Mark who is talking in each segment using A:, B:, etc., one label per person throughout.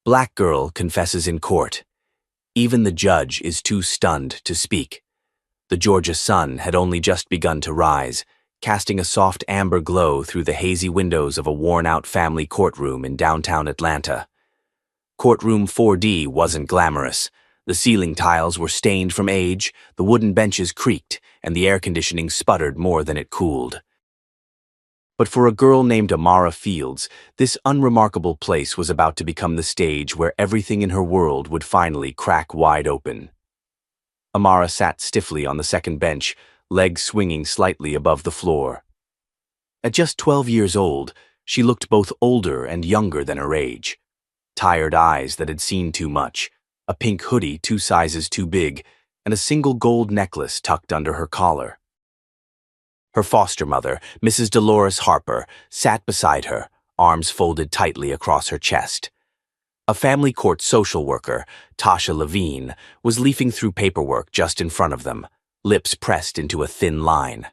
A: Black girl confesses in court. Even the judge is too stunned to speak. The Georgia sun had only just begun to rise, casting a soft amber glow through the hazy windows of a worn-out family courtroom in downtown Atlanta. Courtroom 4D wasn't glamorous. The ceiling tiles were stained from age, the wooden benches creaked, and the air conditioning sputtered more than it cooled. But for a girl named Amara Fields, this unremarkable place was about to become the stage where everything in her world would finally crack wide open. Amara sat stiffly on the second bench, legs swinging slightly above the floor. At just 12 years old, she looked both older and younger than her age. Tired eyes that had seen too much, a pink hoodie 2 sizes too big, and a single gold necklace tucked under her collar. Her foster mother, Mrs. Dolores Harper, sat beside her, arms folded tightly across her chest. A family court social worker, Tasha Levine, was leafing through paperwork just in front of them, lips pressed into a thin line.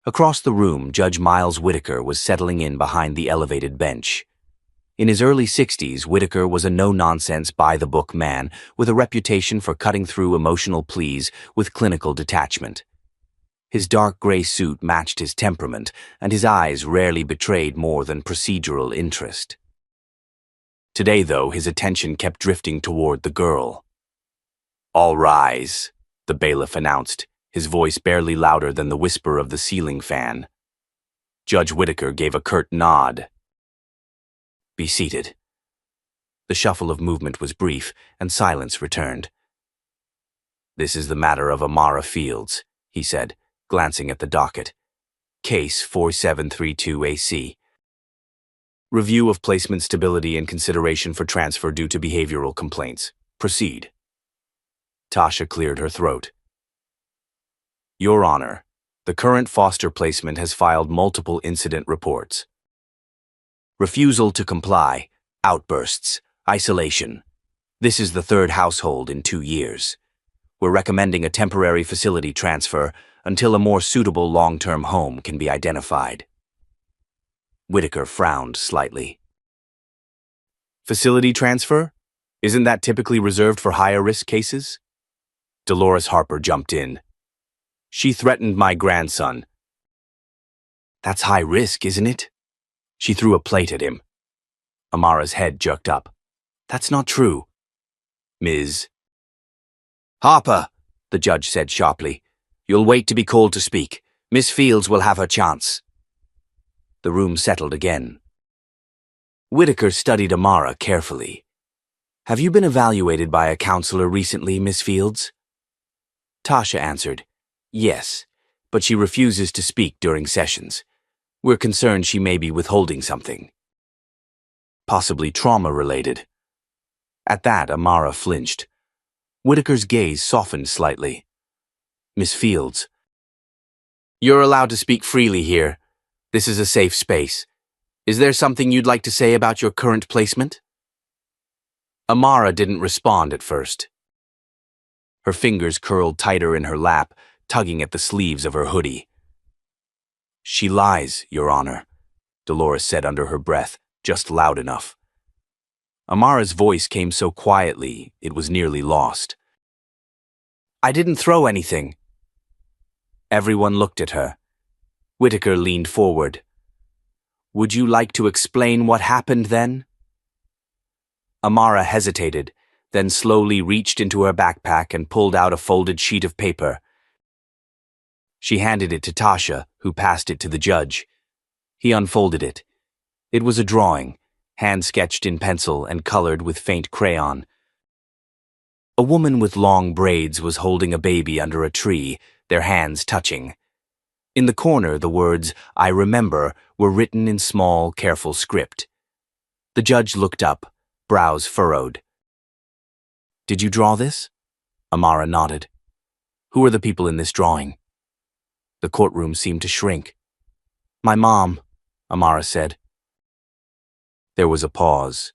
A: Across the room, Judge Miles Whitaker was settling in behind the elevated bench. In his early 60s, Whitaker was a no-nonsense, by-the-book man with a reputation for cutting through emotional pleas with clinical detachment. His dark gray suit matched his temperament, and his eyes rarely betrayed more than procedural interest. Today, though, his attention kept drifting toward the girl. "All rise," the bailiff announced, his voice barely louder than the whisper of the ceiling fan. Judge Whitaker gave a curt nod. "Be seated." The shuffle of movement was brief, and silence returned. "This is the matter of Amara Fields," he said, glancing at the docket. Case 4732 AC. Review of placement stability and consideration for transfer due to behavioral complaints. Proceed. Tasha cleared her throat. "Your Honor, the current foster placement has filed multiple incident reports. Refusal to comply, outbursts, isolation. This is the 3rd household in 2 years. We're recommending a temporary facility transfer until a more suitable long-term home can be identified." Whitaker frowned slightly. "Facility transfer? Isn't that typically reserved for higher-risk cases?" Dolores Harper jumped in. "She threatened my grandson." "That's high risk, isn't it?" She threw a plate at him. Amara's head jerked up. "That's not true." "Ms. Harper," the judge said sharply. "You'll wait to be called to speak. Miss Fields will have her chance." The room settled again. Whitaker studied Amara carefully. "Have you been evaluated by a counselor recently, Miss Fields?" Tasha answered, "Yes, but she refuses to speak during sessions. We're concerned she may be withholding something. Possibly trauma-related." At that, Amara flinched. Whitaker's gaze softened slightly. "Miss Fields, you're allowed to speak freely here. This is a safe space. Is there something you'd like to say about your current placement?" Amara didn't respond at first. Her fingers curled tighter in her lap, tugging at the sleeves of her hoodie. "She lies, Your Honor," Dolores said under her breath, just loud enough. Amara's voice came so quietly, it was nearly lost. "I didn't throw anything." Everyone looked at her. Whitaker leaned forward. "Would you like to explain what happened then?" Amara hesitated, then slowly reached into her backpack and pulled out a folded sheet of paper. She handed it to Tasha, who passed it to the judge. He unfolded it. It was a drawing, hand-sketched in pencil and colored with faint crayon. A woman with long braids was holding a baby under a tree, their hands touching. In the corner, the words, "I remember," were written in small, careful script. The judge looked up, brows furrowed. "Did you draw this?" Amara nodded. "Who are the people in this drawing?" The courtroom seemed to shrink. "My mom," Amara said. There was a pause.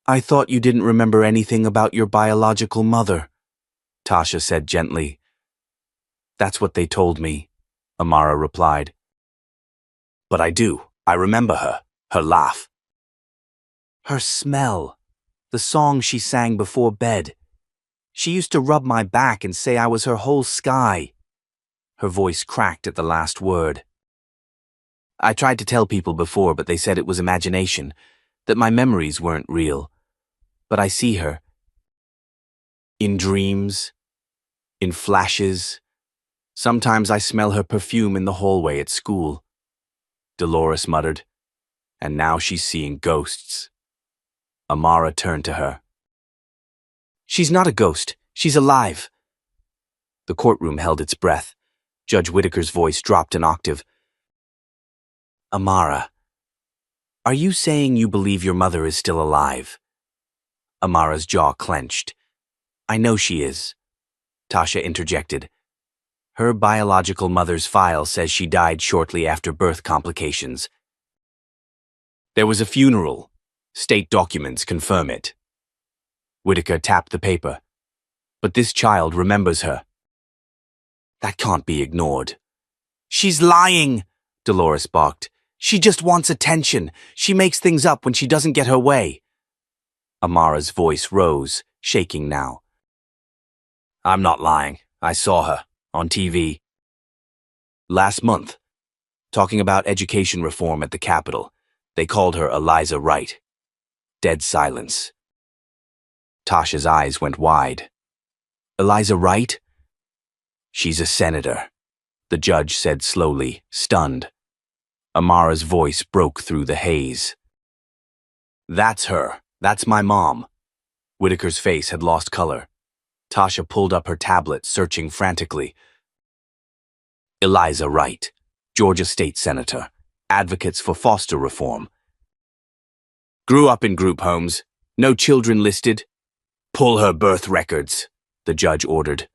A: "I thought you didn't remember anything about your biological mother," Tasha said gently. "That's what they told me," Amara replied. "But I do. I remember her laugh." Her smell. The song she sang before bed. She used to rub my back and say I was her whole sky. Her voice cracked at the last word. I tried to tell people before, but they said it was imagination, that my memories weren't real. But I see her. In dreams, in flashes. Sometimes I smell her perfume in the hallway at school. Dolores muttered, and now she's seeing ghosts. Amara turned to her. She's not a ghost. She's alive. The courtroom held its breath. Judge Whitaker's voice dropped an octave. Amara, are you saying you believe your mother is still alive? Amara's jaw clenched. I know she is. Tasha interjected. Her biological mother's file says she died shortly after birth complications. There was a funeral. State documents confirm it. Whitaker tapped the paper. But this child remembers her. That can't be ignored. She's lying, Dolores barked. She just wants attention. She makes things up when she doesn't get her way. Amara's voice rose, shaking now. I'm not lying. I saw her on TV. Last month, talking about education reform at the Capitol. They called her Eliza Wright. Dead silence. Tasha's eyes went wide. Eliza Wright? She's a senator, the judge said slowly, stunned. Amara's voice broke through the haze. That's her. That's my mom. Whitaker's face had lost color. Tasha pulled up her tablet, searching frantically. Eliza Wright, Georgia State Senator, advocates for foster reform. Grew up in group homes, no children listed. Pull her birth records, the judge ordered.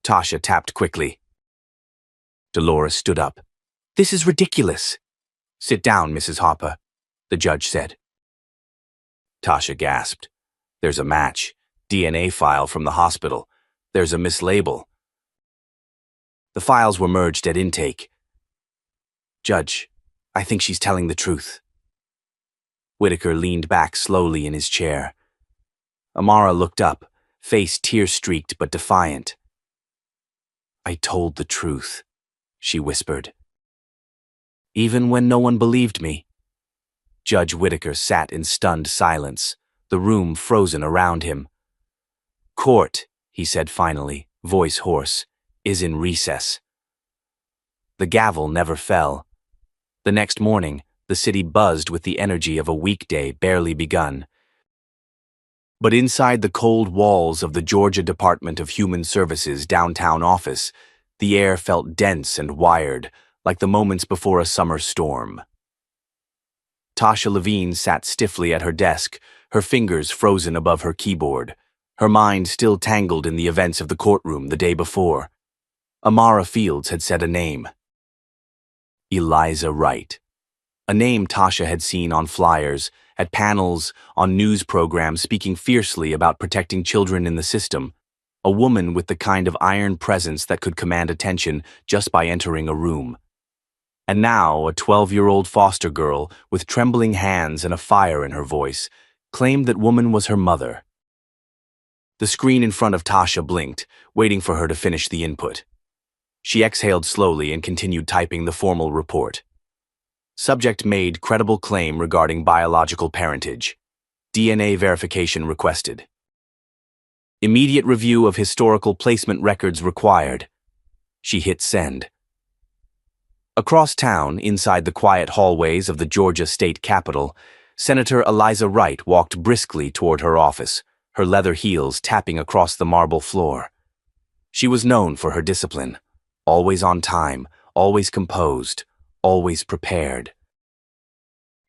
A: Tasha tapped quickly. Dolores stood up. This is ridiculous. Sit down, Mrs. Harper, the judge said. Tasha gasped. There's a match. DNA file from the hospital. There's a mislabel. The files were merged at intake. Judge, I think she's telling the truth. Whitaker leaned back slowly in his chair. Amara looked up, face tear-streaked but defiant. I told the truth, she whispered. Even when no one believed me. Judge Whitaker sat in stunned silence, the room frozen around him. Court, he said finally, voice hoarse, is in recess. The gavel never fell. The next morning, the city buzzed with the energy of a weekday barely begun. But inside the cold walls of the Georgia Department of Human Services downtown office, the air felt dense and wired, like the moments before a summer storm. Tasha Levine sat stiffly at her desk, her fingers frozen above her keyboard, her mind still tangled in the events of the courtroom the day before. Amara Fields had said a name. Eliza Wright. A name Tasha had seen on flyers, at panels, on news programs speaking fiercely about protecting children in the system. A woman with the kind of iron presence that could command attention just by entering a room. And now a 12-year-old foster girl with trembling hands and a fire in her voice claimed that woman was her mother. The screen in front of Tasha blinked, waiting for her to finish the input. She exhaled slowly and continued typing the formal report. Subject made credible claim regarding biological parentage. DNA verification requested. Immediate review of historical placement records required. She hit send. Across town, inside the quiet hallways of the Georgia State Capitol, Senator Eliza Wright walked briskly toward her office, her leather heels tapping across the marble floor. She was known for her discipline, always on time, always composed, always prepared.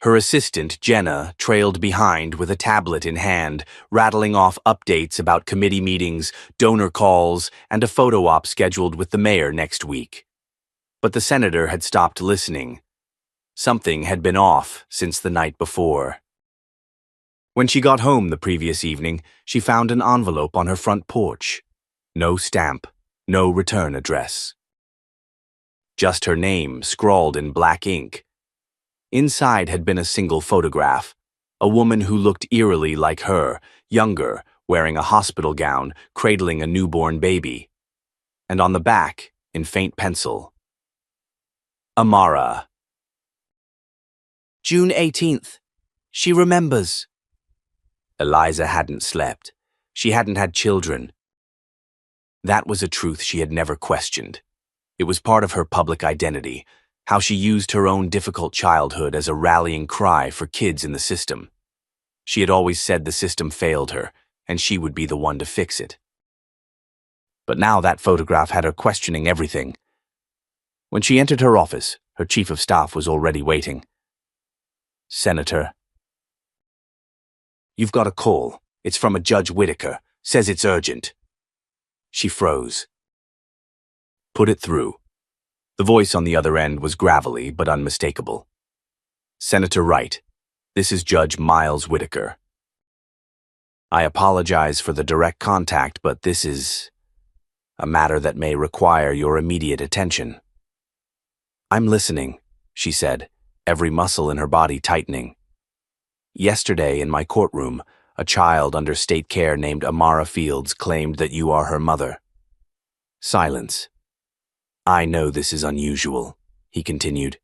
A: Her assistant, Jenna, trailed behind with a tablet in hand, rattling off updates about committee meetings, donor calls, and a photo op scheduled with the mayor next week. But the senator had stopped listening. Something had been off since the night before. When she got home the previous evening, she found an envelope on her front porch. No stamp, no return address. Just her name scrawled in black ink. Inside had been a single photograph, A woman who looked eerily like her, younger, wearing a hospital gown, cradling a newborn baby. And on the back, in faint pencil, Amara. June 18th. She remembers. Eliza hadn't slept. She hadn't had children. That was a truth she had never questioned. It was part of her public identity, how she used her own difficult childhood as a rallying cry for kids in the system. She had always said the system failed her, and she would be the one to fix it. But now that photograph had her questioning everything. When she entered her office, her chief of staff was already waiting. "Senator, you've got a call. It's from a Judge Whitaker. Says it's urgent." She froze. "Put it through." The voice on the other end was gravelly but unmistakable. "Senator Wright, this is Judge Miles Whitaker. I apologize for the direct contact, but this is a matter that may require your immediate attention." "I'm listening," she said, every muscle in her body tightening. "Yesterday in my courtroom, a child under state care named Amara Fields claimed that you are her mother." Silence. "I know this is unusual," he continued.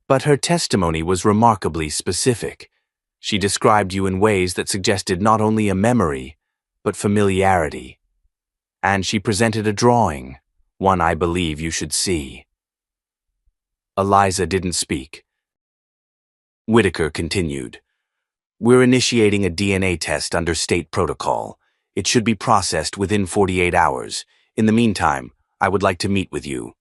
A: "But her testimony was remarkably specific. She described you in ways that suggested not only a memory, but familiarity. And she presented a drawing, one I believe you should see." Eliza didn't speak. Whitaker continued. "We're initiating a DNA test under state protocol. It should be processed within 48 hours. In the meantime, I would like to meet with you."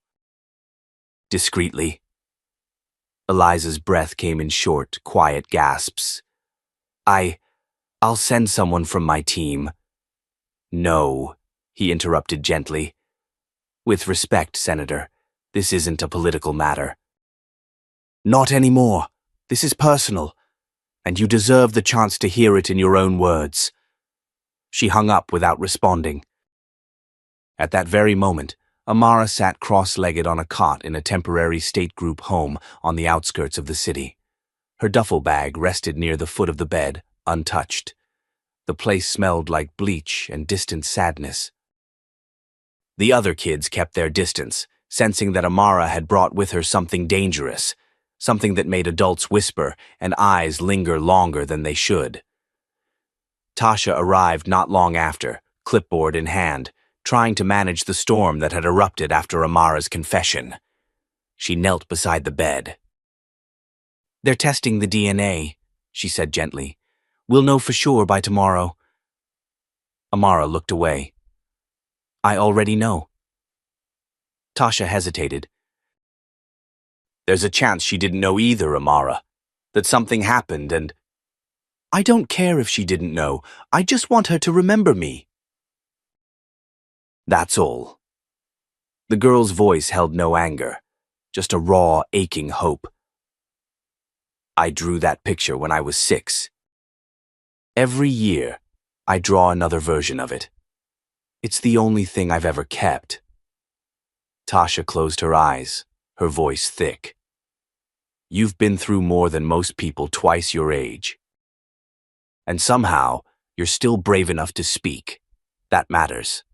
A: Eliza's breath came in short, quiet gasps. I'll send someone from my team." "No," he interrupted gently. "With respect, Senator, this isn't a political matter." "Not anymore. This is personal, and you deserve the chance to hear it in your own words." She hung up without responding. At that very moment, Amara sat cross-legged on a cot in a temporary state group home on the outskirts of the city. Her duffel bag rested near the foot of the bed, untouched. The place smelled like bleach and distant sadness. The other kids kept their distance, sensing that Amara had brought with her something dangerous, something that made adults whisper and eyes linger longer than they should. Tasha arrived not long after, clipboard in hand, trying to manage the storm that had erupted after Amara's confession. She knelt beside the bed. "They're testing the DNA," she said gently. "We'll know for sure by tomorrow." Amara looked away. "I already know." Tasha hesitated. "There's a chance she didn't know either, Amara. That something happened and—" "I don't care if she didn't know. I just want her to remember me." "That's all." The girl's voice held no anger, just a raw, aching hope. "I drew that picture when I was 6. Every year, I draw another version of it. It's the only thing I've ever kept." Tasha closed her eyes, her voice thick. "You've been through more than most people twice your age. And somehow, you're still brave enough to speak. That matters."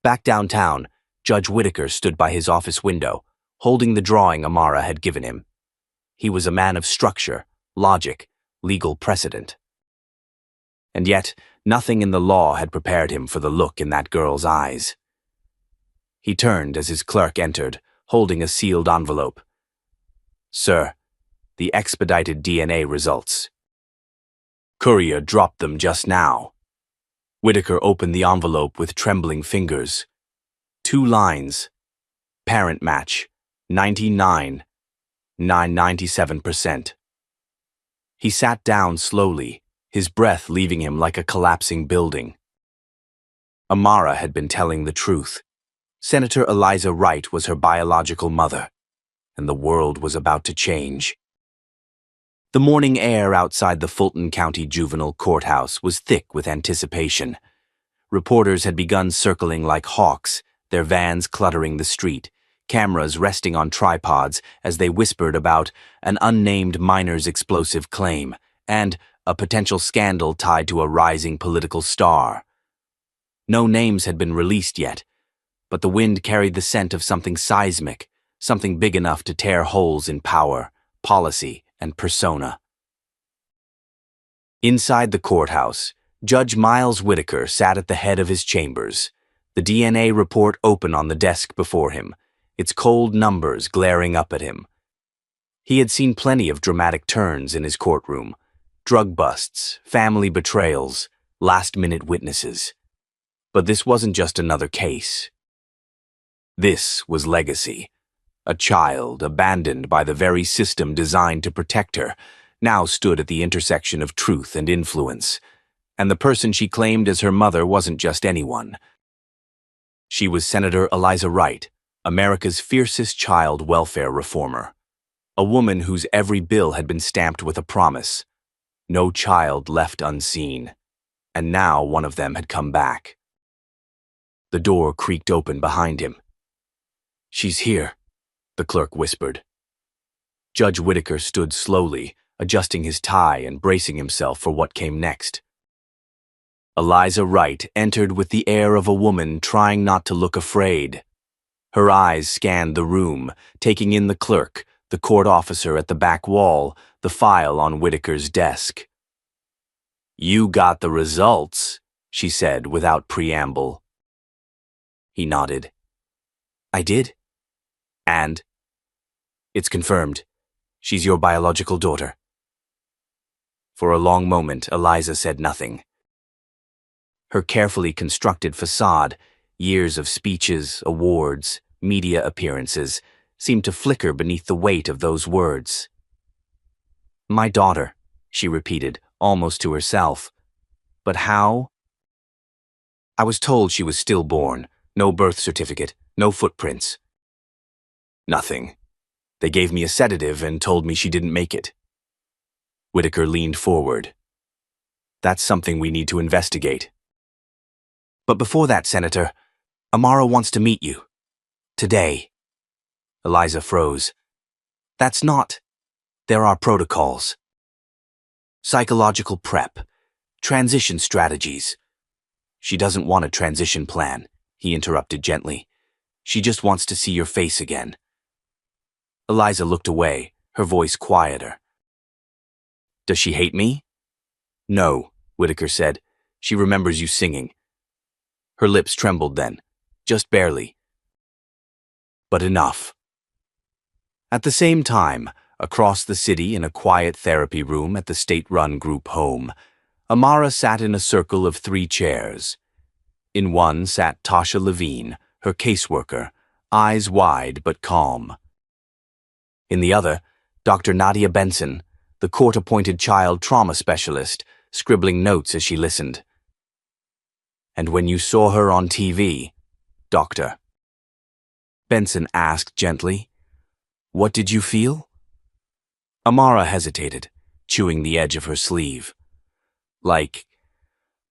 A: Back downtown, Judge Whitaker stood by his office window, holding the drawing Amara had given him. He was a man of structure, logic, legal precedent. And yet, nothing in the law had prepared him for the look in that girl's eyes. He turned as his clerk entered, holding a sealed envelope. "Sir, the expedited DNA results. Courier dropped them just now." Whitaker opened the envelope with trembling fingers. 2 lines. Parent match, 99.997%. He sat down slowly, his breath leaving him like a collapsing building. Amara had been telling the truth. Senator Eliza Wright was her biological mother, and the world was about to change. The morning air outside the Fulton County Juvenile Courthouse was thick with anticipation. Reporters had begun circling like hawks, their vans cluttering the street, cameras resting on tripods as they whispered about an unnamed miner's explosive claim and a potential scandal tied to a rising political star. No names had been released yet, but the wind carried the scent of something seismic, something big enough to tear holes in power, policy, and persona. Inside the courthouse, Judge Miles Whitaker sat at the head of his chambers, the DNA report open on the desk before him, its cold numbers glaring up at him. He had seen plenty of dramatic turns in his courtroom: drug busts, family betrayals, last-minute witnesses. But this wasn't just another case. This was legacy. A child, abandoned by the very system designed to protect her, now stood at the intersection of truth and influence. And the person she claimed as her mother wasn't just anyone. She was Senator Eliza Wright, America's fiercest child welfare reformer. A woman whose every bill had been stamped with a promise: no child left unseen. And now one of them had come back. The door creaked open behind him. "She's here," the clerk whispered. Judge Whitaker stood slowly, adjusting his tie and bracing himself for what came next. Eliza Wright entered with the air of a woman trying not to look afraid. Her eyes scanned the room, taking in the clerk, the court officer at the back wall, the file on Whitaker's desk. "You got the results," she said without preamble. He nodded. "I did. And?" "It's confirmed. She's your biological daughter." For a long moment, Eliza said nothing. Her carefully constructed facade, years of speeches, awards, media appearances, seemed to flicker beneath the weight of those words. "My daughter," she repeated, almost to herself. "But how?" "I was told she was stillborn. No birth certificate, no footprints." "Nothing. They gave me a sedative and told me she didn't make it." Whitaker leaned forward. "That's something we need to investigate." "But before that, Senator, Amara wants to meet you. Today." Eliza froze. "That's not. There are protocols. Psychological prep. Transition strategies." "She doesn't want a transition plan," he interrupted gently. "She just wants to see your face again." Eliza looked away, her voice quieter. "Does she hate me?" "No," Whitaker said. "She remembers you singing." Her lips trembled then, just barely. But enough. At the same time, across the city in a quiet therapy room at the state-run group home, Amara sat in a circle of 3 chairs. In one sat Tasha Levine, her caseworker, eyes wide but calm. In the other, Dr. Nadia Benson, the court-appointed child trauma specialist, scribbling notes as she listened. "And when you saw her on TV, Doctor?" Benson asked gently. "What did you feel?" Amara hesitated, chewing the edge of her sleeve. "Like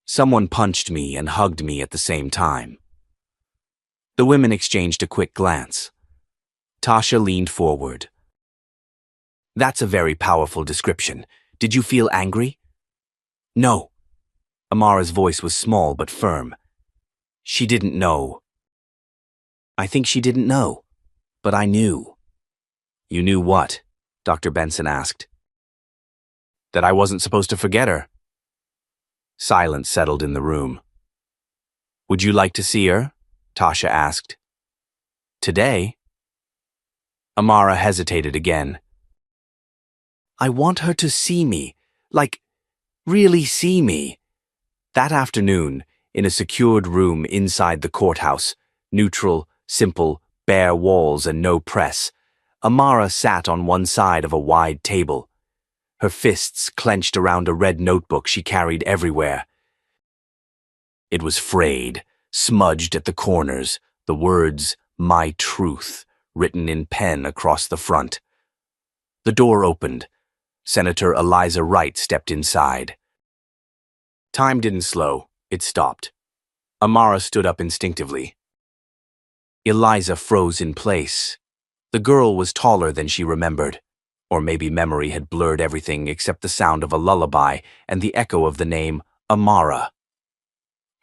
A: someone punched me and hugged me at the same time." The women exchanged a quick glance. Tasha leaned forward. "That's a very powerful description. Did you feel angry?" "No." Amara's voice was small but firm. "She didn't know." "I think she didn't know, but I knew." "You knew what?" Dr. Benson asked. "That I wasn't supposed to forget her." Silence settled in the room. "Would you like to see her?" Tasha asked. "Today?" Amara hesitated again. "I want her to see me, like, really see me." That afternoon, in a secured room inside the courthouse, neutral, simple, bare walls and no press, Amara sat on one side of a wide table, her fists clenched around a red notebook she carried everywhere. It was frayed, smudged at the corners, the words, "My Truth," written in pen across the front. The door opened. Senator Eliza Wright stepped inside. Time didn't slow, it stopped. Amara stood up instinctively. Eliza froze in place. The girl was taller than she remembered. Or maybe memory had blurred everything except the sound of a lullaby and the echo of the name Amara.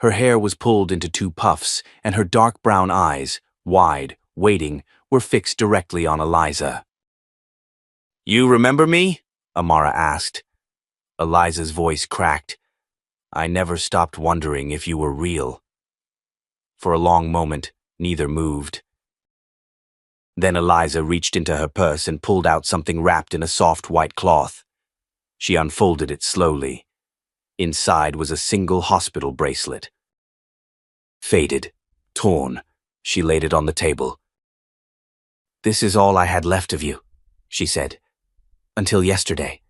A: Her hair was pulled into two puffs, and her dark brown eyes, wide, waiting, were fixed directly on Eliza. "You remember me?" Amara asked. Eliza's voice cracked. "I never stopped wondering if you were real." For a long moment, neither moved. Then Eliza reached into her purse and pulled out something wrapped in a soft white cloth. She unfolded it slowly. Inside was a single hospital bracelet. Faded, torn, she laid it on the table. "This is all I had left of you," she said. "Until yesterday."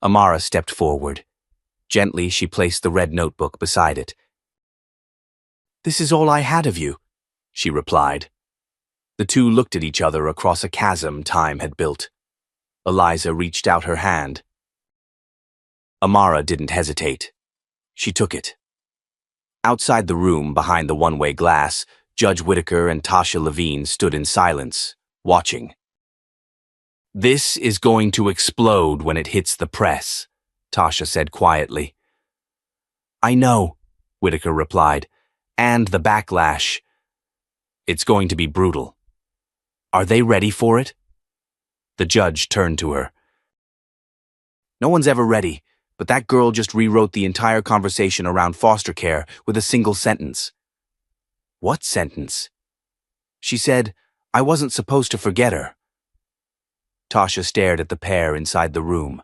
A: Amara stepped forward. Gently, she placed the red notebook beside it. "This is all I had of you," she replied. The two looked at each other across a chasm time had built. Eliza reached out her hand. Amara didn't hesitate. She took it. Outside the room, behind the one-way glass, Judge Whitaker and Tasha Levine stood in silence, watching. "This is going to explode when it hits the press," Tasha said quietly. "I know," Whitaker replied, "and the backlash. It's going to be brutal. Are they ready for it?" The judge turned to her. "No one's ever ready, but that girl just rewrote the entire conversation around foster care with a single sentence." "What sentence?" "She said, I wasn't supposed to forget her." Tasha stared at the pair inside the room.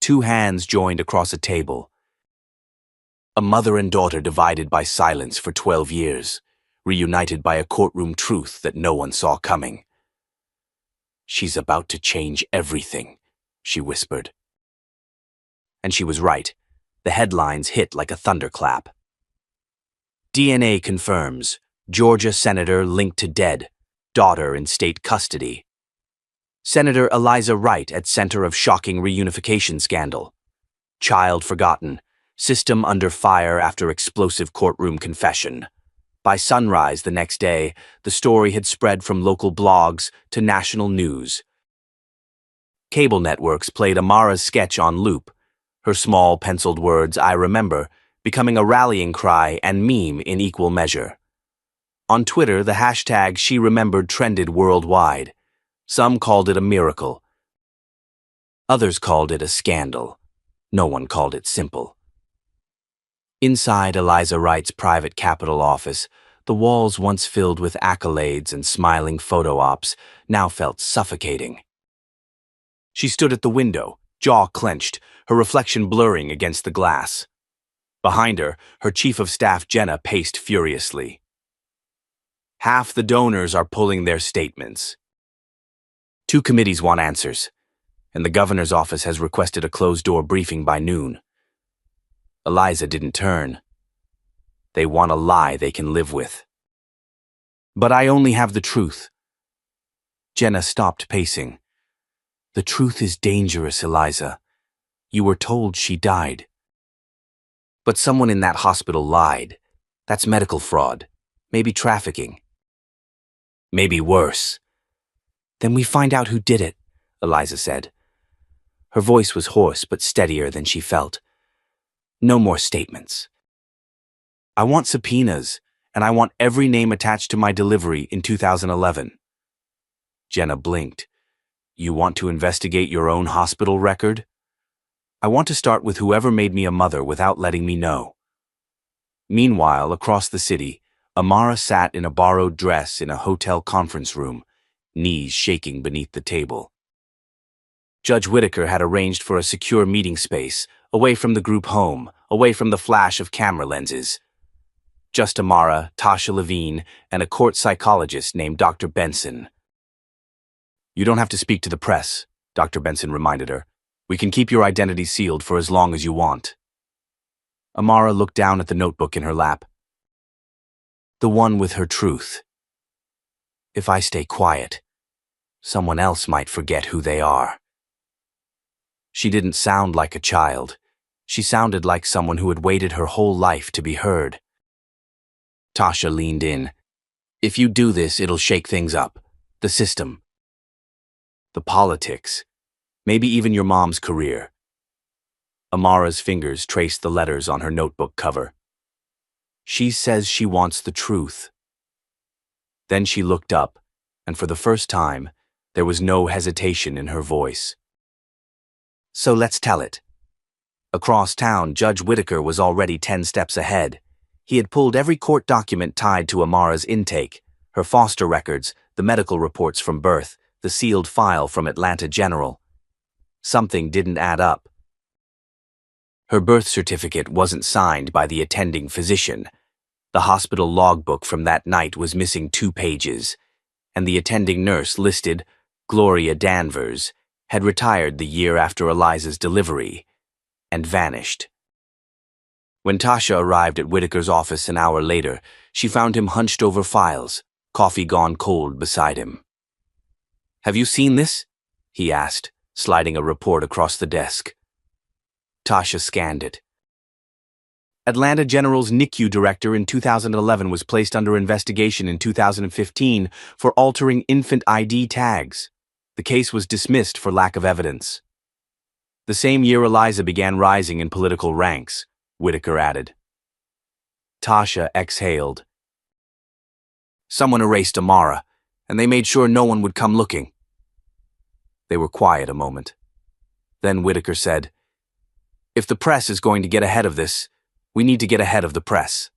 A: Two hands joined across a table. A mother and daughter divided by silence for 12 years, reunited by a courtroom truth that no one saw coming. "She's about to change everything," she whispered. And she was right. The headlines hit like a thunderclap. DNA confirms, Georgia senator linked to dead, daughter in state custody. Senator Eliza Wright at center of shocking reunification scandal. Child forgotten, system under fire after explosive courtroom confession. By sunrise the next day, the story had spread from local blogs to national news. Cable networks played Amara's sketch on loop, her small penciled words, "I remember," becoming a rallying cry and meme in equal measure. On Twitter, the hashtag She Remembered trended worldwide. Some called it a miracle. Others called it a scandal. No one called it simple. Inside Eliza Wright's private Capitol office, the walls once filled with accolades and smiling photo ops now felt suffocating. She stood at the window, jaw clenched, her reflection blurring against the glass. Behind her, her chief of staff Jenna paced furiously. "Half the donors are pulling their statements. 2 committees want answers, and the governor's office has requested a closed-door briefing by noon." Eliza didn't turn. "They want a lie they can live with." "But I only have the truth." Jenna stopped pacing. "The truth is dangerous, Eliza. You were told she died." "But someone in that hospital lied. That's medical fraud. Maybe trafficking. Maybe worse." "Then we find out who did it," Eliza said. Her voice was hoarse but steadier than she felt. "No more statements. I want subpoenas, and I want every name attached to my delivery in 2011. Jenna blinked. "You want to investigate your own hospital record?" "I want to start with whoever made me a mother without letting me know." Meanwhile, across the city, Amara sat in a borrowed dress in a hotel conference room, knees shaking beneath the table. Judge Whitaker had arranged for a secure meeting space, away from the group home, away from the flash of camera lenses. Just Amara, Tasha Levine, and a court psychologist named Dr. Benson. "You don't have to speak to the press," Dr. Benson reminded her. "We can keep your identity sealed for as long as you want." Amara looked down at the notebook in her lap. "The one with her truth. If I stay quiet, someone else might forget who they are." She didn't sound like a child. She sounded like someone who had waited her whole life to be heard. Tasha leaned in. If you do this, it'll shake things up. The system. The politics. Maybe even your mom's career. Amara's fingers traced the letters on her notebook cover. She says she wants the truth. Then she looked up, and for the first time, there was no hesitation in her voice. So let's tell it. Across town, Judge Whitaker was already 10 steps ahead. He had pulled every court document tied to Amara's intake, her foster records, the medical reports from birth, the sealed file from Atlanta General. Something didn't add up. Her birth certificate wasn't signed by the attending physician. The hospital logbook from that night was missing 2 pages, and the attending nurse listed, Gloria Danvers, had retired the year after Eliza's delivery and vanished. When Tasha arrived at Whitaker's office an hour later, she found him hunched over files, coffee gone cold beside him. "Have you seen this?" he asked, sliding a report across the desk. Tasha scanned it. Atlanta General's NICU director in 2011 was placed under investigation in 2015 for altering infant ID tags. The case was dismissed for lack of evidence. The same year Eliza began rising in political ranks, Whitaker added. Tasha exhaled. Someone erased Amara, and they made sure no one would come looking. They were quiet a moment. Then Whitaker said, "If the press is going to get ahead of this, we need to get ahead of the press."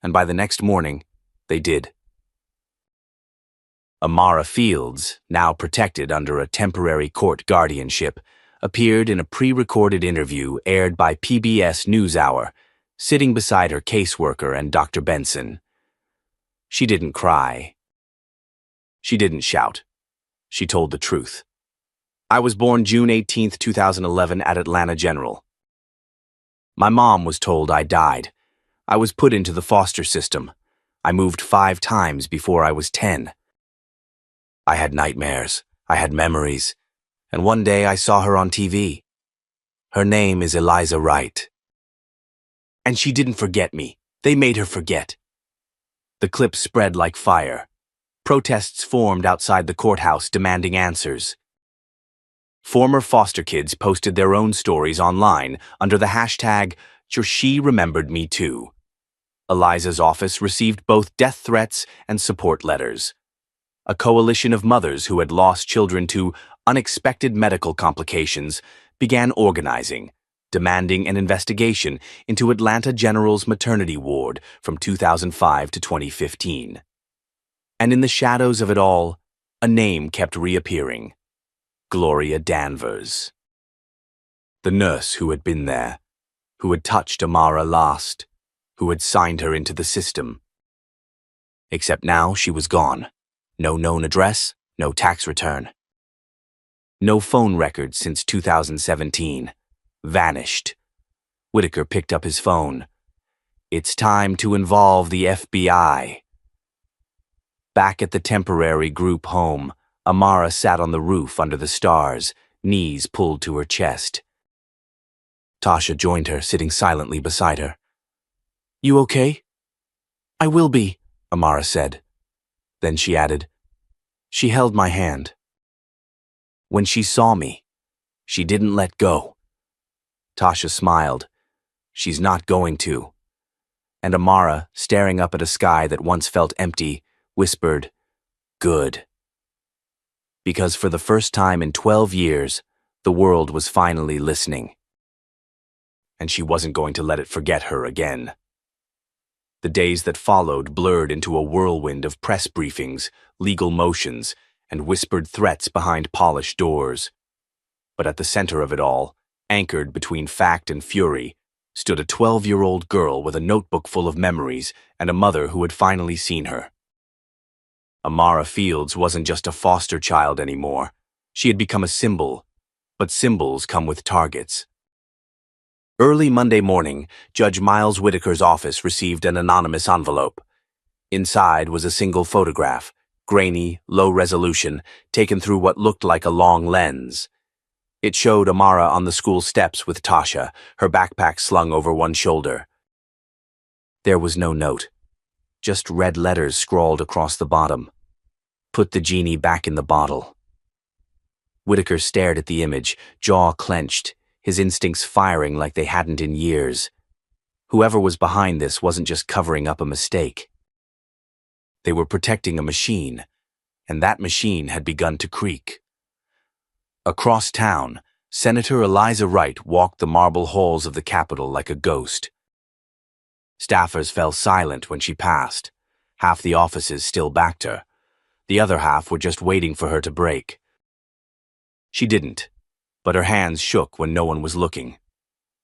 A: And by the next morning, they did. Amara Fields, now protected under a temporary court guardianship, appeared in a pre-recorded interview aired by PBS NewsHour, sitting beside her caseworker and Dr. Benson. She didn't cry. She didn't shout. She told the truth. "I was born June 18, 2011 at Atlanta General. My mom was told I died. I was put into the foster system. I moved 5 times before I was 10. I had nightmares. I had memories. And one day I saw her on TV. Her name is Eliza Wright. And she didn't forget me. They made her forget." The clip spread like fire. Protests formed outside the courthouse demanding answers. Former foster kids posted their own stories online under the hashtag #SheRememberedMeToo. Eliza's office received both death threats and support letters. A coalition of mothers who had lost children to unexpected medical complications began organizing, demanding an investigation into Atlanta General's maternity ward from 2005 to 2015. And in the shadows of it all, a name kept reappearing. Gloria Danvers. The nurse who had been there, who had touched Amara last, who had signed her into the system. Except now she was gone. No known address, no tax return. No phone record since 2017. Vanished. Whitaker picked up his phone. It's time to involve the FBI. Back at the temporary group home, Amara sat on the roof under the stars, knees pulled to her chest. Tasha joined her, sitting silently beside her. "You okay?" "I will be," Amara said. Then she added, "She held my hand. When she saw me, she didn't let go." Tasha smiled. "She's not going to." And Amara, staring up at a sky that once felt empty, whispered, "Good." Because for the first time in 12 years, the world was finally listening. And she wasn't going to let it forget her again. The days that followed blurred into a whirlwind of press briefings, legal motions, and whispered threats behind polished doors. But at the center of it all, anchored between fact and fury, stood a 12-year-old girl with a notebook full of memories and a mother who had finally seen her. Amara Fields wasn't just a foster child anymore. She had become a symbol, but symbols come with targets. Early Monday morning, Judge Miles Whitaker's office received an anonymous envelope. Inside was a single photograph, grainy, low resolution, taken through what looked like a long lens. It showed Amara on the school steps with Tasha, her backpack slung over one shoulder. There was no note. just red letters scrawled across the bottom. Put the genie back in the bottle. Whitaker stared at the image, jaw clenched, his instincts firing like they hadn't in years. Whoever was behind this wasn't just covering up a mistake. They were protecting a machine, and that machine had begun to creak. Across town, Senator Eliza Wright walked the marble halls of the Capitol like a ghost. Staffers fell silent when she passed. Half the offices still backed her. The other half were just waiting for her to break. She didn't, but her hands shook when no one was looking.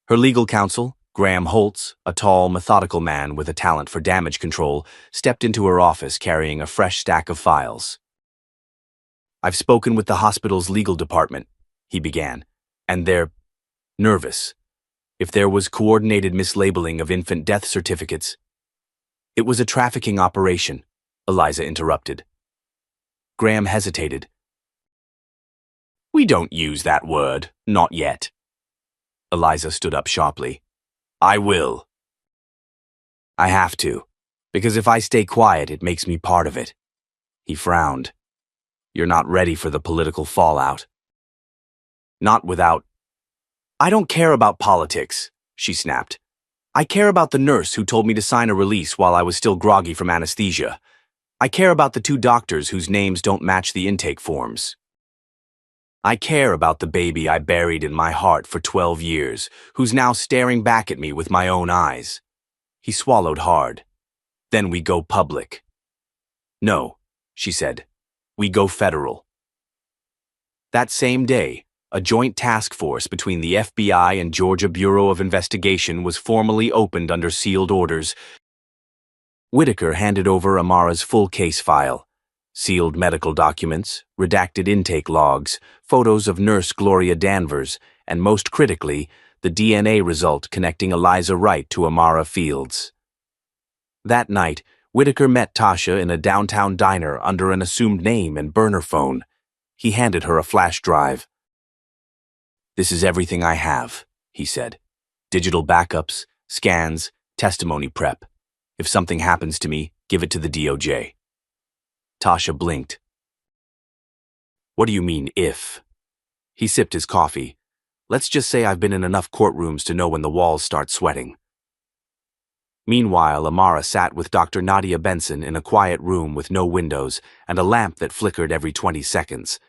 A: Her legal counsel, Graham Holtz, a tall, methodical man with a talent for damage control, stepped into her office carrying a fresh stack of files. "I've spoken with the hospital's legal department," he began, "and they're nervous. If there was coordinated mislabeling of infant death certificates—" "It was a trafficking operation," Eliza interrupted. Graham hesitated. "We don't use that word, not yet." Eliza stood up sharply. "I will. I have to, because if I stay quiet, it makes me part of it." He frowned. "You're not ready for the political fallout." "Not without—" "I don't care about politics," she snapped. "I care about the nurse who told me to sign a release while I was still groggy from anesthesia. I care about the 2 doctors whose names don't match the intake forms. I care about the baby I buried in my heart for 12 years, who's now staring back at me with my own eyes." He swallowed hard. "Then we go public." "No," she said. "We go federal." That same day, a joint task force between the FBI and Georgia Bureau of Investigation was formally opened under sealed orders. Whitaker handed over Amara's full case file. Sealed medical documents, redacted intake logs, photos of nurse Gloria Danvers, and most critically, the DNA result connecting Eliza Wright to Amara Fields. That night, Whitaker met Tasha in a downtown diner under an assumed name and burner phone. He handed her a flash drive. "This is everything I have," he said. "Digital backups, scans, testimony prep. If something happens to me, give it to the DOJ." Tasha blinked. "What do you mean, if?" He sipped his coffee. "Let's just say I've been in enough courtrooms to know when the walls start sweating." Meanwhile, Amara sat with Dr. Nadia Benson in a quiet room with no windows and a lamp that flickered every 20 seconds.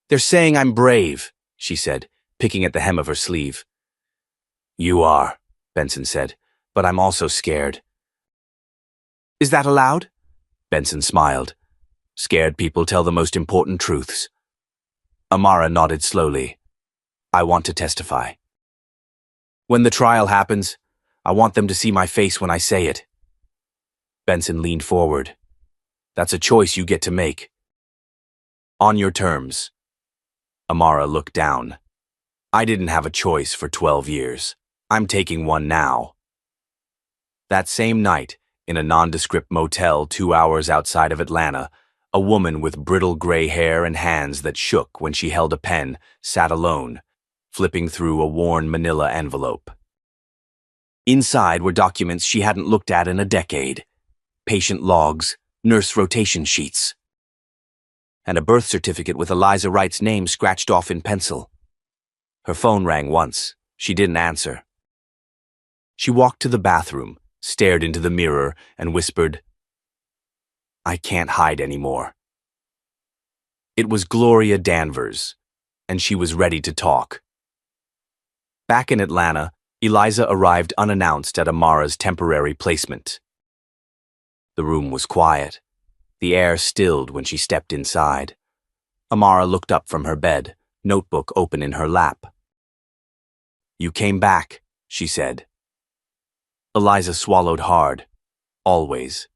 A: "They're saying I'm brave," she said, picking at the hem of her sleeve. "You are," Benson said, "but I'm also scared." "Is that allowed?" Benson smiled. "Scared people tell the most important truths." Amara nodded slowly. "I want to testify. When the trial happens, I want them to see my face when I say it." Benson leaned forward. "That's a choice you get to make. On your terms." Amara looked down. "I didn't have a choice for 12 years. I'm taking one now." That same night, in a nondescript motel 2 hours outside of Atlanta, a woman with brittle gray hair and hands that shook when she held a pen sat alone, flipping through a worn manila envelope. Inside were documents she hadn't looked at in a decade. Patient logs, nurse rotation sheets, and a birth certificate with Eliza Wright's name scratched off in pencil. Her phone rang once. She didn't answer. She walked to the bathroom, stared into the mirror, and whispered, "I can't hide anymore." It was Gloria Danvers, and she was ready to talk. Back in Atlanta, Eliza arrived unannounced at Amara's temporary placement. The room was quiet. The air stilled when she stepped inside. Amara looked up from her bed, notebook open in her lap. "You came back," she said. Eliza swallowed hard. Always.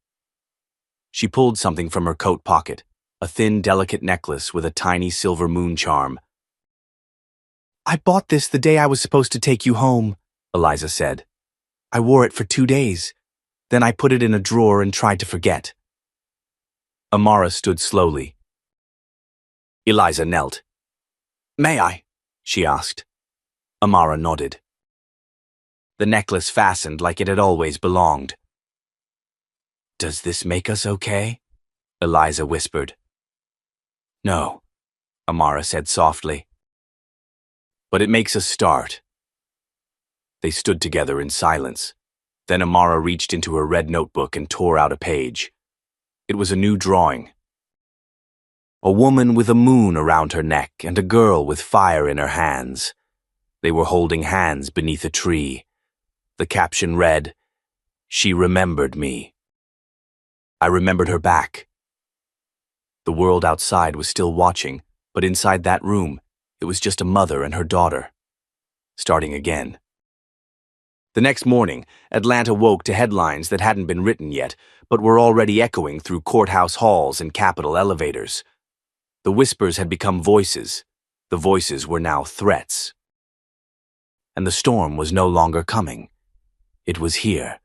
A: She pulled something from her coat pocket, a thin, delicate necklace with a tiny silver moon charm. "I bought this the day I was supposed to take you home," Eliza said. "I wore it for 2 days. Then I put it in a drawer and tried to forget." Amara stood slowly. Eliza knelt. "May I?" she asked. Amara nodded. The necklace fastened like it had always belonged. Does this make us okay? Eliza whispered. No, Amara said softly. But it makes us start. They stood together in silence. Then Amara reached into her red notebook and tore out a page. It was a new drawing. A woman with a moon around her neck and a girl with fire in her hands. They were holding hands beneath a tree. The caption read, "She remembered me." I remembered her back. The world outside was still watching, but inside that room, it was just a mother and her daughter. Starting again. The next morning, Atlanta woke to headlines that hadn't been written yet, but were already echoing through courthouse halls and Capitol elevators. The whispers had become voices. The voices were now threats. And the storm was no longer coming. It was here.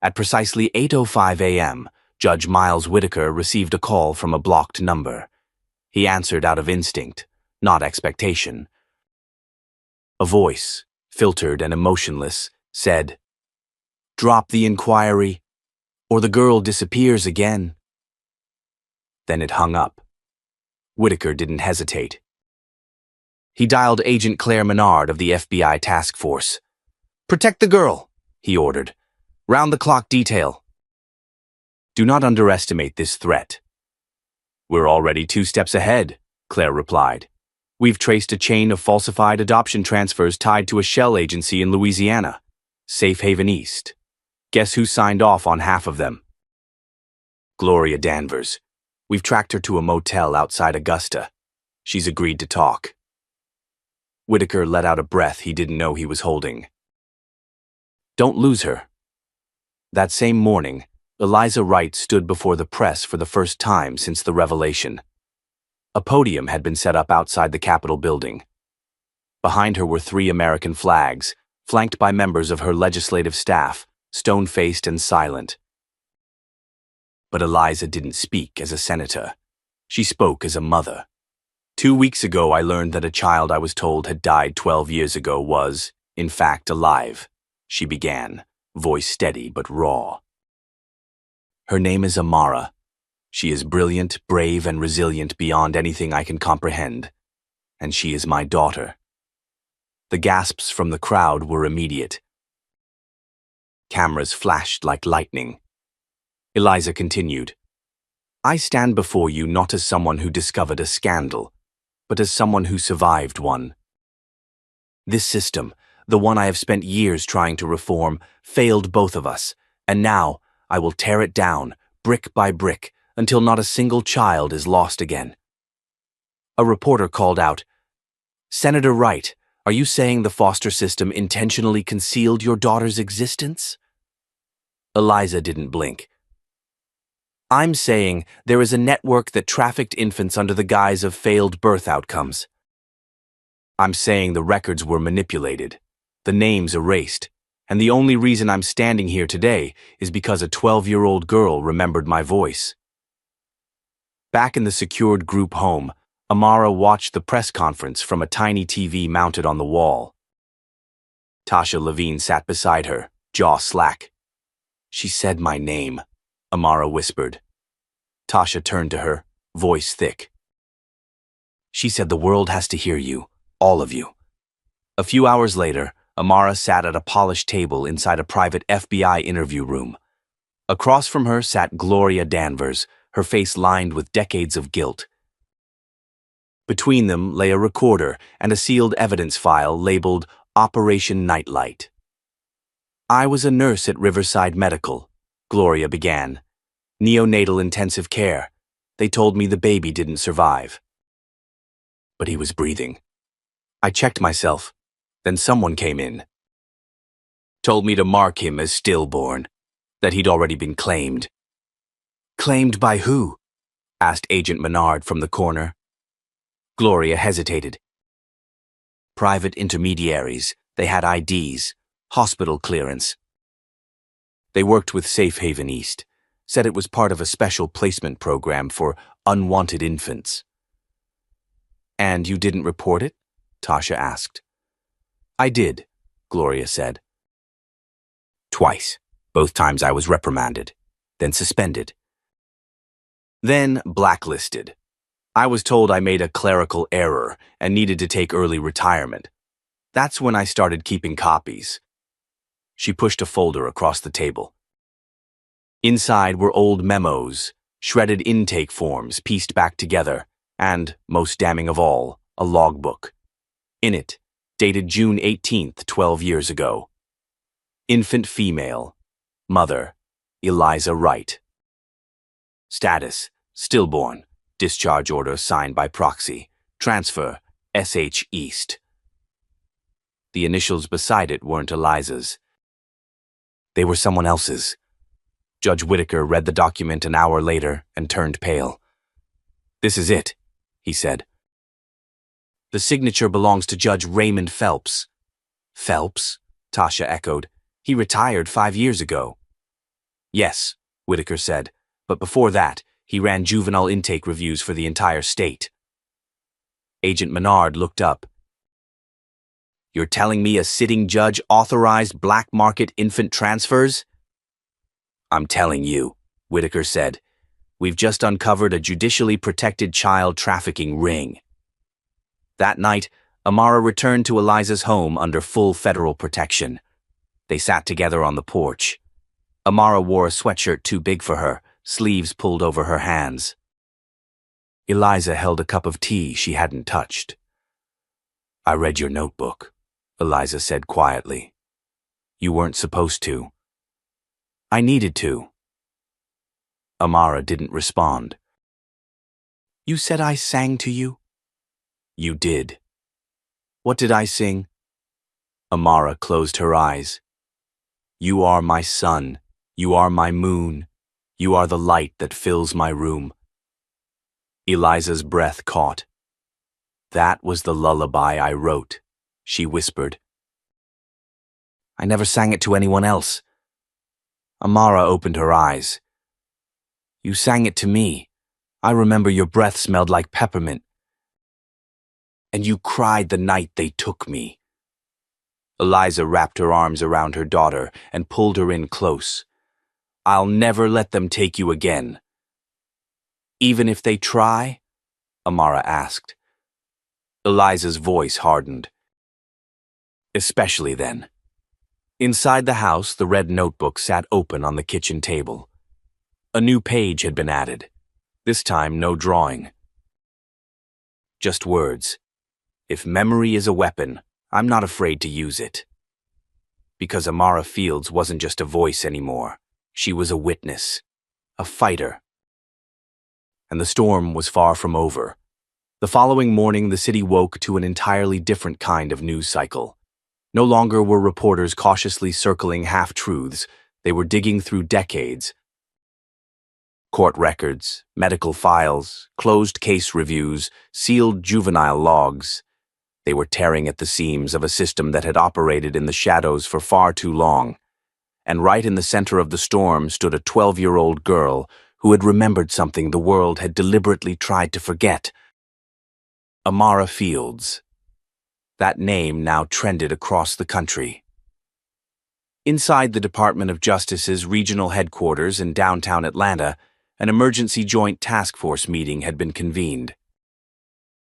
A: At precisely 8:05 a.m., Judge Miles Whitaker received a call from a blocked number. He answered out of instinct, not expectation. A voice, filtered and emotionless, said, "Drop the inquiry, or the girl disappears again." Then it hung up. Whitaker didn't hesitate. He dialed Agent Claire Menard of the FBI task force. "Protect the girl," he ordered. "Round-the-clock detail." "Do not underestimate this threat." "We're already 2 steps ahead," Claire replied. "We've traced a chain of falsified adoption transfers tied to a shell agency in Louisiana, Safe Haven East. Guess who signed off on half of them?" "Gloria Danvers. We've tracked her to a motel outside Augusta. She's agreed to talk." Whitaker let out a breath he didn't know he was holding. "Don't lose her." That same morning, Eliza Wright stood before the press for the first time since the revelation. A podium had been set up outside the Capitol building. Behind her were 3 American flags, flanked by members of her legislative staff, stone-faced and silent. But Eliza didn't speak as a senator. She spoke as a mother. "2 weeks ago, I learned that a child I was told had died 12 years ago was, in fact, alive," she began, voice steady but raw. "Her name is Amara. She is brilliant, brave, and resilient beyond anything I can comprehend. And she is my daughter." The gasps from the crowd were immediate. Cameras flashed like lightning. Eliza continued, "I stand before you not as someone who discovered a scandal, but as someone who survived one. This system, the one I have spent years trying to reform, failed both of us, and now I will tear it down, brick by brick, until not a single child is lost again." A reporter called out, "Senator Wright, are you saying the foster system intentionally concealed your daughter's existence?" Eliza didn't blink. "I'm saying there is a network that trafficked infants under the guise of failed birth outcomes. I'm saying the records were manipulated, the names erased, and the only reason I'm standing here today is because a 12-year-old girl remembered my voice." Back in the secured group home, Amara watched the press conference from a tiny TV mounted on the wall. Tasha Levine sat beside her, jaw slack. "She said my name," Amara whispered. Tasha turned to her, voice thick. "She said the world has to hear you, all of you." A few hours later, Amara sat at a polished table inside a private FBI interview room. Across from her sat Gloria Danvers, her face lined with decades of guilt. Between them lay a recorder and a sealed evidence file labeled Operation Nightlight. "I was a nurse at Riverside Medical," Gloria began. "Neonatal intensive care. They told me the baby didn't survive. But he was breathing. I checked myself. Then someone came in. Told me to mark him as stillborn, that he'd already been claimed." "Claimed by who?" asked Agent Menard from the corner. Gloria hesitated. "Private intermediaries. They had IDs, hospital clearance. They worked with Safe Haven East, said it was part of a special placement program for unwanted infants." "And you didn't report it?" Tasha asked. "I did," Gloria said. "Twice. Both times I was reprimanded. then suspended, then blacklisted. I was told I made a clerical error and needed to take early retirement. That's when I started keeping copies. She pushed a folder across the table. Inside were old memos, shredded intake forms pieced back together, and, most damning of all, a logbook. In it, dated June 18th, 12 years ago. Infant female. Mother, Eliza Wright. Status, stillborn. Discharge order signed by proxy. Transfer, SH East. The initials beside it weren't Eliza's. They were someone else's. Judge Whitaker read the document an hour later and turned pale. "This is it," he said. "The signature belongs to Judge Raymond Phelps." "Phelps?" Tasha echoed. "He retired 5 years ago." "Yes," Whitaker said, "but before that, he ran juvenile intake reviews for the entire state." Agent Menard looked up. "You're telling me a sitting judge authorized black market infant transfers?" "I'm telling you," Whitaker said. "We've just uncovered a judicially protected child trafficking ring." That night, Amara returned to Eliza's home under full federal protection. They sat together on the porch. Amara wore a sweatshirt too big for her, sleeves pulled over her hands. Eliza held a cup of tea she hadn't touched. "I read your notebook," Eliza said quietly. "You weren't supposed to." "I needed to." Amara didn't respond. "You said I sang to you?" "You did." "What did I sing?" Amara closed her eyes. "You are my sun. You are my moon. You are the light that fills my room." Eliza's breath caught. "That was the lullaby I wrote," she whispered. "I never sang it to anyone else." Amara opened her eyes. "You sang it to me. I remember your breath smelled like peppermint. And you cried the night they took me." Eliza wrapped her arms around her daughter and pulled her in close. "I'll never let them take you again." "Even if they try?" Amara asked. Eliza's voice hardened. "Especially then." Inside the house, the red notebook sat open on the kitchen table. A new page had been added. This time, no drawing. Just words. "If memory is a weapon, I'm not afraid to use it." Because Amara Fields wasn't just a voice anymore. She was a witness. A fighter. And the storm was far from over. The following morning, the city woke to an entirely different kind of news cycle. No longer were reporters cautiously circling half-truths. They were digging through decades. Court records, medical files, closed case reviews, sealed juvenile logs. They were tearing at the seams of a system that had operated in the shadows for far too long. And right in the center of the storm stood a 12-year-old girl who had remembered something the world had deliberately tried to forget. Amara Fields. That name now trended across the country. Inside the Department of Justice's regional headquarters in downtown Atlanta, an emergency joint task force meeting had been convened.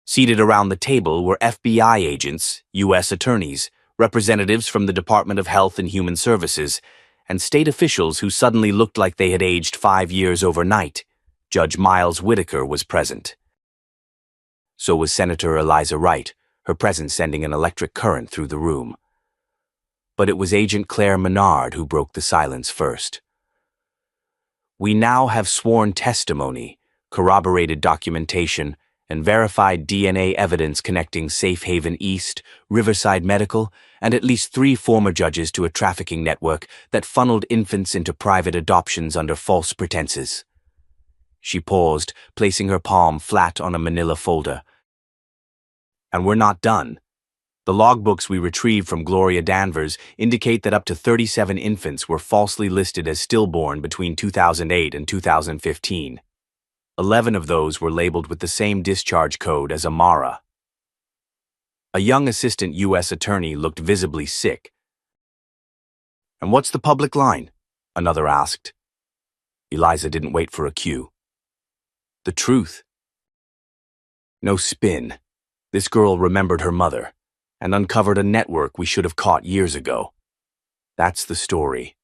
A: Seated around the table were FBI agents, U.S. attorneys, representatives from the Department of Health and Human Services, and state officials who suddenly looked like they had aged 5 years overnight. Judge Miles Whitaker was present. So was Senator Eliza Wright, her presence sending an electric current through the room. But it was Agent Claire Menard who broke the silence first. "We now have sworn testimony, corroborated documentation, and verified DNA evidence connecting Safe Haven East, Riverside Medical, and at least 3 former judges to a trafficking network that funneled infants into private adoptions under false pretenses." She paused, placing her palm flat on a manila folder. "And we're not done. The logbooks we retrieved from Gloria Danvers indicate that up to 37 infants were falsely listed as stillborn between 2008 and 2015. 11 of those were labeled with the same discharge code as Amara." A young assistant U.S. attorney looked visibly sick. "And what's the public line?" another asked. Eliza didn't wait for a cue. The truth. No spin. This girl remembered her mother and uncovered a network we should have caught years ago. That's the story.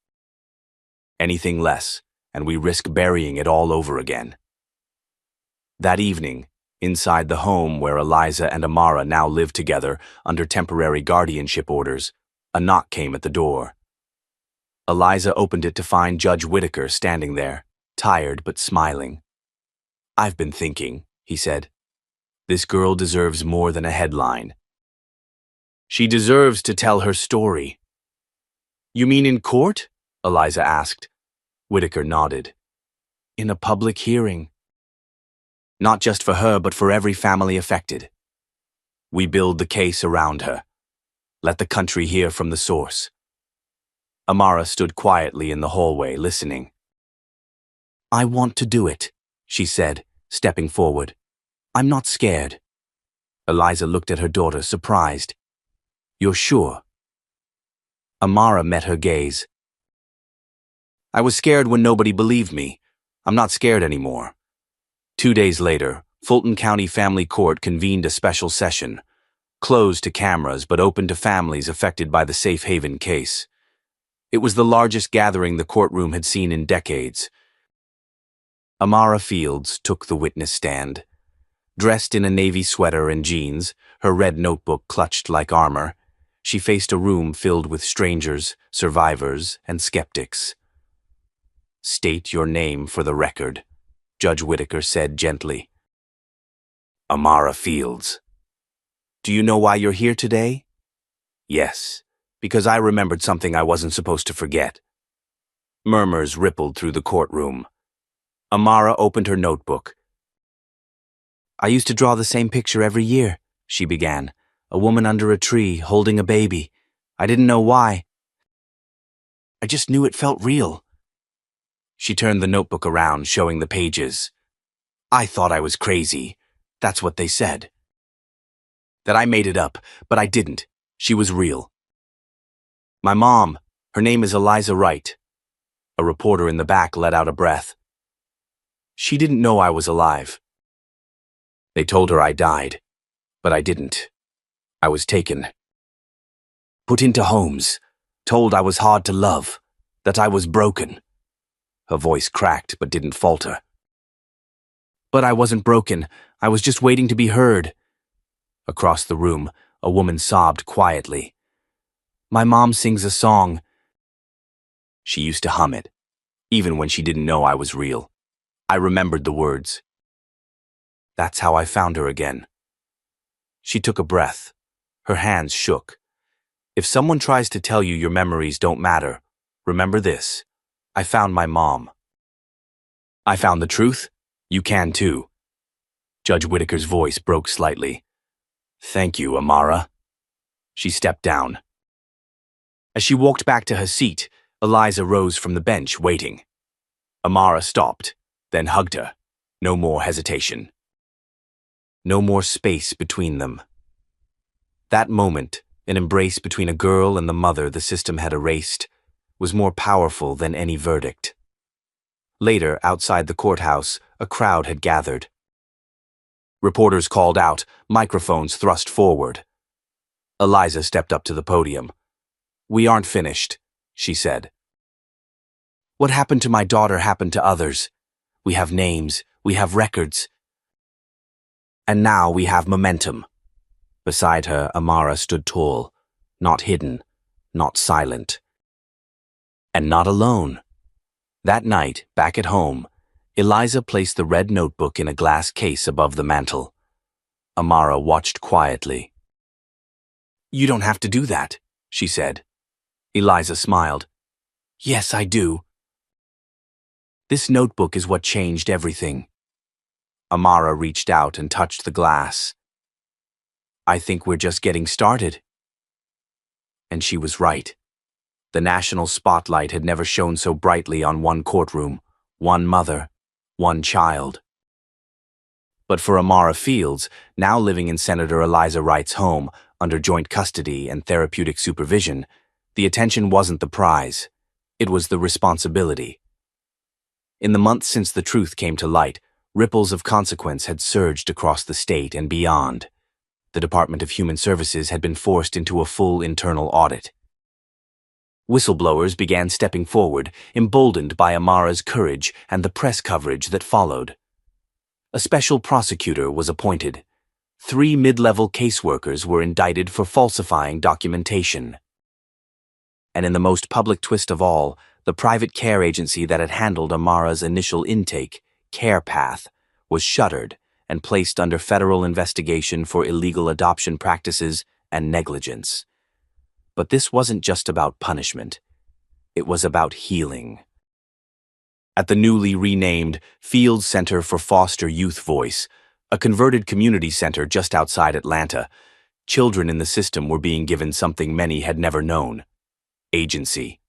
A: Anything less, and we risk burying it all over again. That evening, inside the home where Eliza and Amara now lived together under temporary guardianship orders, a knock came at the door. Eliza opened it to find Judge Whitaker standing there, tired but smiling. "I've been thinking," he said. "This girl deserves more than a headline. She deserves to tell her story." "You mean in court?" Eliza asked. Whitaker nodded. "In a public hearing. Not just for her, but for every family affected. We build the case around her. Let the country hear from the source." Amara stood quietly in the hallway, listening. "I want to do it," she said, stepping forward. "I'm not scared." Eliza looked at her daughter, surprised. "You're sure?" Amara met her gaze. "I was scared when nobody believed me. I'm not scared anymore." 2 days later, Fulton County Family Court convened a special session, closed to cameras but open to families affected by the Safe Haven case. It was the largest gathering the courtroom had seen in decades. Amara Fields took the witness stand. Dressed in a navy sweater and jeans, her red notebook clutched like armor, she faced a room filled with strangers, survivors, and skeptics. "State your name for the record," Judge Whitaker said gently. "Amara Fields." "Do you know why you're here today?" "Yes, because I remembered something I wasn't supposed to forget." Murmurs rippled through the courtroom. Amara opened her notebook. "I used to draw the same picture every year," she began. "A woman under a tree, holding a baby. I didn't know why. I just knew it felt real." She turned the notebook around, showing the pages. "I thought I was crazy. That's what they said. That I made it up, but I didn't. She was real. My mom, her name is Eliza Wright." A reporter in the back let out a breath. "She didn't know I was alive. They told her I died, but I didn't. I was taken. Put into homes, told I was hard to love, that I was broken." Her voice cracked but didn't falter. "But I wasn't broken. I was just waiting to be heard." Across the room, a woman sobbed quietly. "My mom sings a song." She used to hum it, even when she didn't know I was real. I remembered the words. That's how I found her again. She took a breath. Her hands shook. "If someone tries to tell you your memories don't matter, remember this. I found my mom." "I found the truth? You can too." Judge Whitaker's voice broke slightly. "Thank you, Amara." She stepped down. As she walked back to her seat, Eliza rose from the bench, waiting. Amara stopped, then hugged her. No more hesitation. No more space between them. That moment, an embrace between a girl and the mother the system had erased, was more powerful than any verdict. Later, outside the courthouse, a crowd had gathered. Reporters called out, microphones thrust forward. Eliza stepped up to the podium. "We aren't finished," she said. "What happened to my daughter happened to others. We have names, we have records. And now we have momentum." Beside her, Amara stood tall, not hidden, not silent. And not alone. That night, back at home, Eliza placed the red notebook in a glass case above the mantel. Amara watched quietly. "You don't have to do that," she said. Eliza smiled. "Yes, I do. This notebook is what changed everything." Amara reached out and touched the glass. "I think we're just getting started." And she was right. The national spotlight had never shone so brightly on one courtroom, one mother, one child. But for Amara Fields, now living in Senator Eliza Wright's home under joint custody and therapeutic supervision, the attention wasn't the prize. It was the responsibility. In the months since the truth came to light, ripples of consequence had surged across the state and beyond. The Department of Human Services had been forced into a full internal audit. Whistleblowers began stepping forward, emboldened by Amara's courage and the press coverage that followed. A special prosecutor was appointed. 3 mid-level caseworkers were indicted for falsifying documentation. And in the most public twist of all, the private care agency that had handled Amara's initial intake, CarePath, was shuttered and placed under federal investigation for illegal adoption practices and negligence. But this wasn't just about punishment. It was about healing. At the newly renamed Field Center for Foster Youth Voice, a converted community center just outside Atlanta, children in the system were being given something many had never known: agency.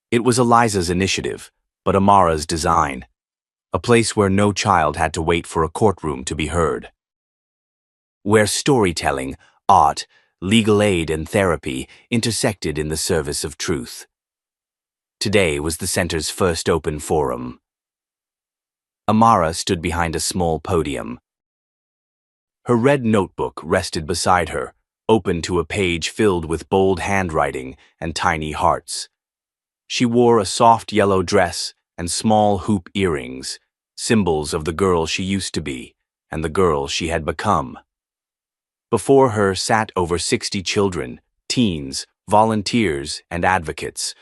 A: It was Eliza's initiative, but Amara's design. A place where no child had to wait for a courtroom to be heard. Where storytelling, art, legal aid, and therapy intersected in the service of truth. Today was the center's first open forum. Amara stood behind a small podium. Her red notebook rested beside her, open to a page filled with bold handwriting and tiny hearts. She wore a soft yellow dress and small hoop earrings, symbols of the girl she used to be and the girl she had become. Before her sat over 60 children, teens, volunteers, and advocates.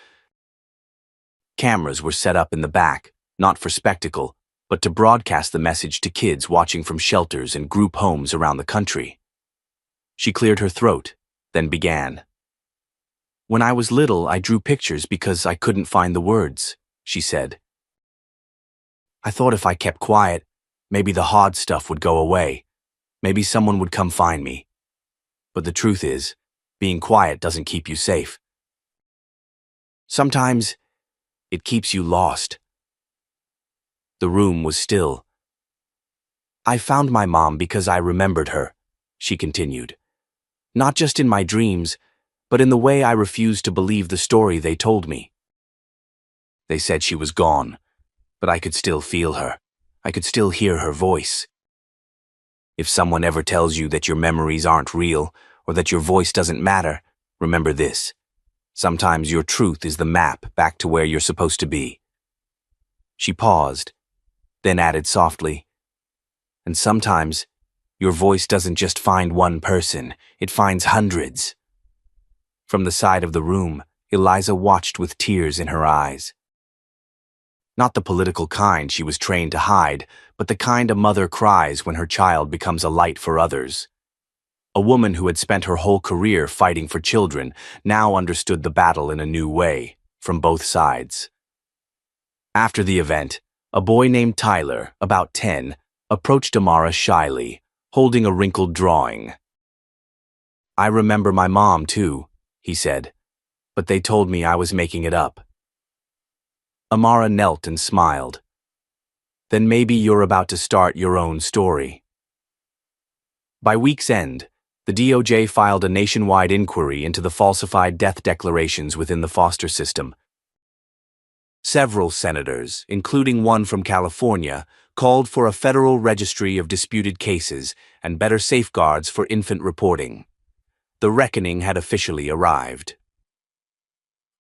A: Cameras were set up in the back, not for spectacle, but to broadcast the message to kids watching from shelters and group homes around the country. She cleared her throat, then began. "When I was little, I drew pictures because I couldn't find the words," she said. "I thought if I kept quiet, maybe the hard stuff would go away. Maybe someone would come find me. But the truth is, being quiet doesn't keep you safe. Sometimes, it keeps you lost." The room was still. "I found my mom because I remembered her," she continued. "Not just in my dreams, but in the way I refused to believe the story they told me. They said she was gone, but I could still feel her. I could still hear her voice. If someone ever tells you that your memories aren't real or that your voice doesn't matter, remember this. Sometimes your truth is the map back to where you're supposed to be." She paused, then added softly, "And sometimes your voice doesn't just find one person, it finds hundreds." From the side of the room, Eliza watched with tears in her eyes. Not the political kind she was trained to hide, but the kind a mother cries when her child becomes a light for others. A woman who had spent her whole career fighting for children now understood the battle in a new way, from both sides. After the event, a boy named Tyler, about 10, approached Amara shyly, holding a wrinkled drawing. "I remember my mom, too," he said, "but they told me I was making it up." Amara knelt and smiled. "Then maybe you're about to start your own story." By week's end, the DOJ filed a nationwide inquiry into the falsified death declarations within the foster system. Several senators, including one from California, called for a federal registry of disputed cases and better safeguards for infant reporting. The reckoning had officially arrived.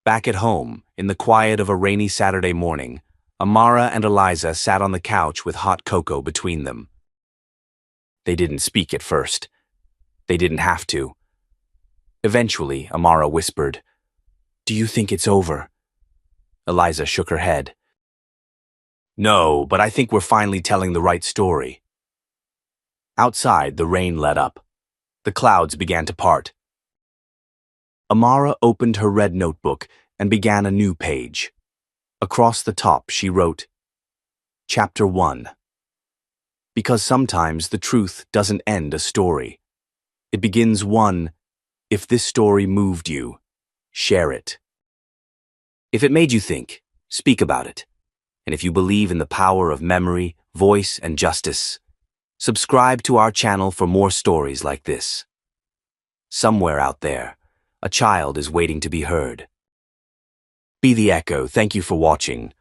A: Back at home, in the quiet of a rainy Saturday morning, Amara and Eliza sat on the couch with hot cocoa between them. They didn't speak at first. They didn't have to. Eventually, Amara whispered, "Do you think it's over?" Eliza shook her head. "No, but I think we're finally telling the right story." Outside, the rain let up. The clouds began to part. Amara opened her red notebook and began a new page. Across the top, she wrote, Chapter 1. Because sometimes the truth doesn't end a story. It begins one, if this story moved you, share it. If it made you think, speak about it. And if you believe in the power of memory, voice, and justice, subscribe to our channel for more stories like this. Somewhere out there, a child is waiting to be heard. Be the Echo. Thank you for watching.